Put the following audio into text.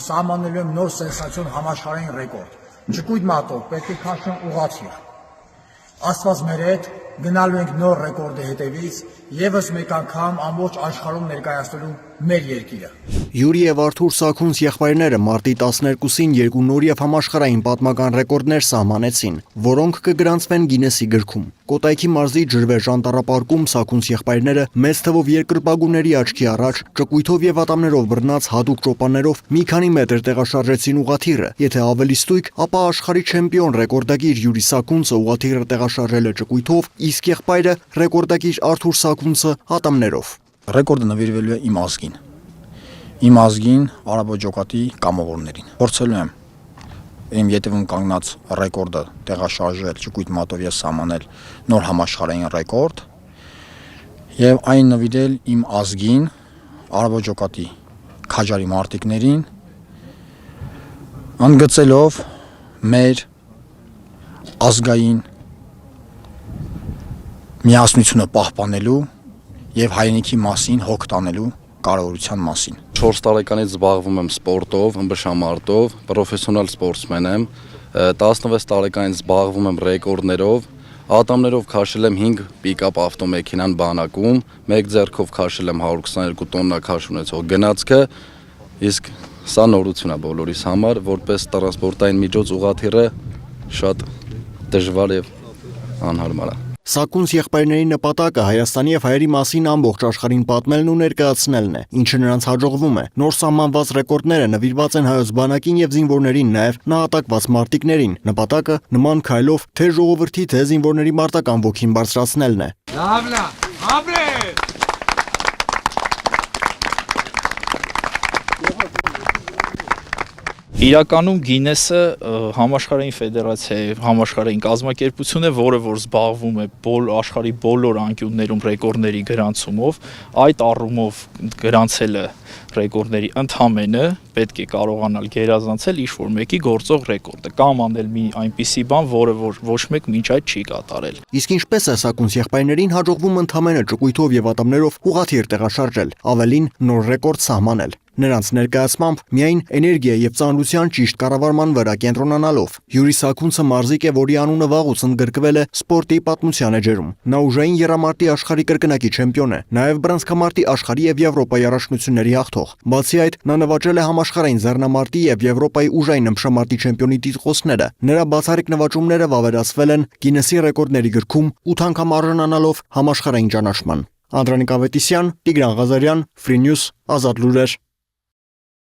սահմանելու եմ նոր սենսացիոն համաշխարհային ռեկորդ։ Չկույտ մատով պետք է քաշեմ ուղղաթիռ։ Աստված մեր հետ, գնալու ենք նոր ռեկորդի հետևից, եւս մեկ անգամ ամբողջ աշխարհում ներկայացնելու մեր երկիրը։ Յուրի եւ Արթուր Սաքունց եղբայրները մարտի 12-ին երկու նոր եւ համաշխարհային պատմական ռեկորդներ սահմանեցին, որոնք կգրանցվեն Գինեսի գրքում։ Կոտայքի մարզի ջրվեժ անտառապարկում Սաքունց եղբայրները մեծ թվով երկրպագուների աչքի առաջ ճկույթով եւ ատամներով բռնած հատուկ ճոպաններով մի քանի մետր տեղաշարժեցին ուղղաթիռը։ Եթե ավելի ստույգ, ապա աշխարհի չեմպիոն ռեկորդագիր Յուրի Սաքունցը ուղղաթիռը տեղաշարժել է ճկույթով, իսկ եղբայրը ռեկորդագիր Արթուր Սաքունցը ատամներով։ Ռեկորդը նվիրվելու է իմ ազգին, արաբո ջոկատի կամավորներին։ Փորձելու եմ իմ ետևում կանգնած ռեկորդը տեղաշարժել ճկույտ մատով եւ սահմանել նոր համաշխարհային ռեկորդ եւ այն նվիրել իմ ազգին, արաբո ջոկատի քաջարի մարտիկներին, ընդգծելով մեր ազգային միասնությունը պահպանելու եւ հայրենիքի մասին հոգ տանելու կարևորության մասին։ 4 տարեկանից զբաղվում եմ սպորտով, ըմբշամարտով, պրոֆեսիոնալ սպորտսմեն եմ, 16 տարեկանից զբաղվում եմ ռեկորդներով, ատամներով քաշել եմ 5 պիկապ ավտոմեքենան բանակում, մեկ ձեռքով քաշել եմ 122 տոննա քաշ ունեցող գնացքը, իսկ սա նորություն է բոլորիս համար, որպես տրանսպորտային միջոց ուղղաթիռը շատ դժվար եւ անհարմար է։ Սաքունց եղբայրների նպատակը Հայաստանի եւ հայերի մասին ամբողջ աշխարհին պատմելն ու ներկայացնելն է, ինչը նրանց հաջողվում է։ Նոր սահմանված ռեկորդները նվիրված են հայոց բանակին եւ զինվորներին, նաեւ նահատակված մարտիկներին։ Նպատակը նման քայլով թե ժողովրդի, թե զինվորների մարտական ոգին բարձրացնելն է։ Իրականում Գինեսը համաշխարհային ֆեդերացիա է, համաշխարհային կազմակերպություն է, որը որ զբաղվում է աշխարհի բոլոր անկյուններում ռեկորդների գրանցումով, այդ առումով գրանցելը ռեկորդների ընդհանրը պետք է կարողանալ գերազանցել ինչ-որ մեկի գործող ռեկորդը կամ անել մի այնպիսի բան, որը որ ոչ մեկ մինչ այդ չի կատարել։ Իսկ ինչպես է Սաքունց եղբայրներին հաջողվում ընդհանրը ճկույթով եւ ատամներով ուղղաթիռ տեղաշարժել, ավելին նոր ռեկորդ սահմանել։ Նրանց ներկայացմամբ միայն էներգիա եւ ծանրության ճիշտ կառավարման վրա կենտրոնանալով Յուրի Սաքունցը մարզիկ է, որի անունը վաղուց ընդգրկվել է սպորտի պատմության էջերում։ Նա ուժային եռամարտի աշխարհի կրկնակի չեմպիոն է, նաեւ բռնցքամարտի աշխարհի եւ Եվրոպայի առաջնությունների հաղթող։ Բացի այդ, նա նվաճել է համաշխարհային ձեռնամարտի եւ Եվրոպայի ուժային ըմբշամարտի չեմպիոնի տիտղոսները։ Նրա բացառիկ նվաճումները վավերացվել են Գինեսի ռեկորդների գրքում 8 անգամ արժանանալով համաշխարհային ճանաչման։ Անդրանիկ Ավետիսյան, Տիգրան Ղազարյան, Free News, Ազատ լուրեր։